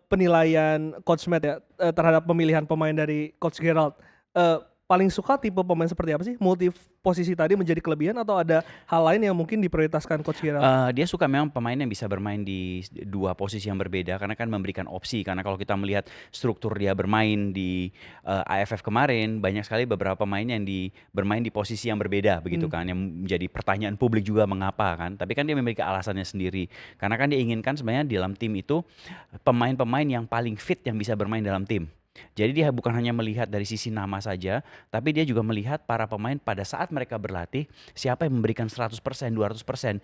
Penilaian Coach Matt ya, terhadap pemilihan pemain dari Coach Gerrard, paling suka tipe pemain seperti apa sih? Multi posisi tadi menjadi kelebihan atau ada hal lain yang mungkin diprioritaskan Coach Gerrard? Dia suka memang pemain yang bisa bermain di dua posisi yang berbeda karena kan memberikan opsi, karena kalau kita melihat struktur dia bermain di, AFF kemarin banyak sekali beberapa pemain yang bermain di posisi yang berbeda begitu Mmm, kan, yang menjadi pertanyaan publik juga mengapa kan, tapi kan dia memiliki alasannya sendiri. Karena kan dia inginkan sebenarnya di dalam tim itu pemain-pemain yang paling fit yang bisa bermain dalam tim. Jadi dia bukan hanya melihat dari sisi nama saja, tapi dia juga melihat para pemain pada saat mereka berlatih, siapa yang memberikan 100%, 200%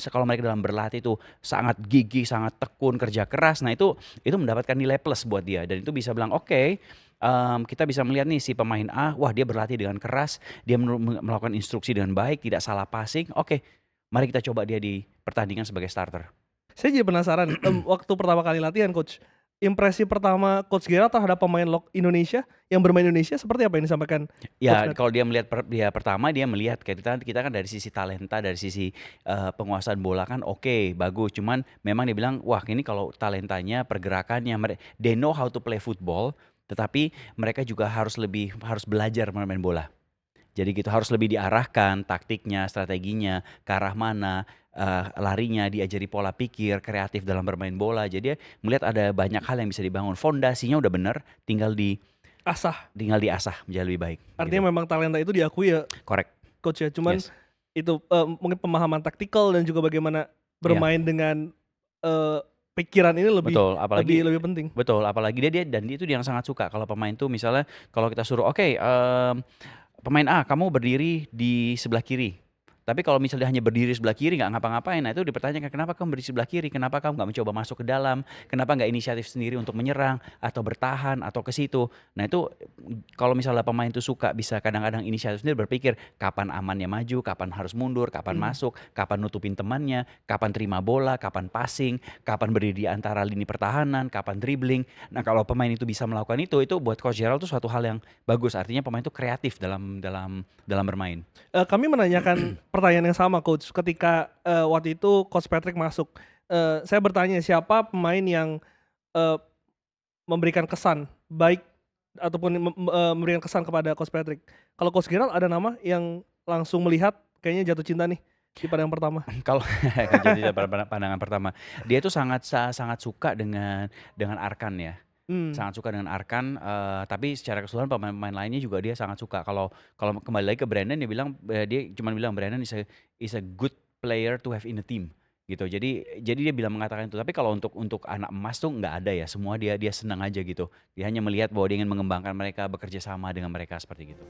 kalau mereka dalam berlatih itu sangat gigih, sangat tekun, kerja keras. Nah, itu mendapatkan nilai plus buat dia dan itu bisa bilang, "Oke, kita bisa melihat nih si pemain A, wah dia berlatih dengan keras, dia melakukan instruksi dengan baik, tidak salah passing. Oke, mari kita coba dia di pertandingan sebagai starter." saya jadi penasaran, waktu pertama kali latihan Coach, impresi pertama Coach Gerrard terhadap pemain Indonesia yang bermain Indonesia seperti apa yang disampaikan Coach Ya, Matt? kalau dia melihat dia pertama dia melihat kayak kita kan dari sisi talenta, dari sisi, penguasaan bola kan oke, bagus. Cuman memang dia bilang, "Wah ini kalau talentanya, pergerakannya, they know how to play football, tetapi mereka juga harus belajar bermain bola." Jadi gitu, harus lebih diarahkan taktiknya, strateginya, ke arah mana, larinya, diajari pola pikir, kreatif dalam bermain bola. Jadi dia melihat ada banyak hal yang bisa dibangun, fondasinya udah bener, tinggal Asah, diasah menjadi lebih baik, begitu. artinya memang talenta itu diakui ya Korek, Coach ya, cuman yes. itu, mungkin pemahaman taktikal dan juga bagaimana Iya, bermain dengan, eee, pikiran ini lebih betul, lebih apalagi lebih penting. betul, apalagi dia dia dan dia itu yang sangat suka kalau pemain tuh misalnya kalau kita suruh, "Oke, pemain A, kamu berdiri di sebelah kiri." Tapi kalau misalnya hanya berdiri sebelah kiri nggak ngapa-ngapain, nah itu dipertanyakan, "Kenapa kamu berdiri sebelah kiri? Kenapa kamu nggak mencoba masuk ke dalam? Kenapa nggak inisiatif sendiri untuk menyerang atau bertahan atau ke situ?" Nah itu kalau misalnya pemain itu suka bisa kadang-kadang inisiatif sendiri berpikir, kapan amannya maju, kapan harus mundur, kapan Mhm. masuk, kapan nutupin temannya, kapan terima bola, kapan passing, kapan berdiri di antara lini pertahanan, kapan dribbling. Nah kalau pemain itu bisa melakukan itu buat Coach Gerrard itu suatu hal yang bagus, artinya pemain itu kreatif dalam bermain. Kami menanyakan pertanyaan yang sama Coach ketika, waktu itu Coach Patrick masuk. Saya bertanya siapa pemain yang, eee, memberikan kesan baik ataupun memberikan kesan kepada Coach Patrick. Kalau Coach Gerrard ada nama yang langsung melihat kayaknya jatuh cinta nih di pandangan pertama? Kalau jadi pandangan pertama, dia itu sangat suka dengan Arkan ya, Mmm, sangat suka dengan Arkan, tapi secara keseluruhan pemain-pemain lainnya juga dia sangat suka. Kalau kalau kembali lagi ke Brandon dia cuman bilang, "Brandon is a good player to have in a team," gitu. Jadi dia mengatakan itu, tapi kalau untuk anak emas tuh nggak ada ya, semua dia dia senang aja gitu. Dia hanya melihat bahwa dia ingin mengembangkan mereka, bekerja sama dengan mereka seperti gitu.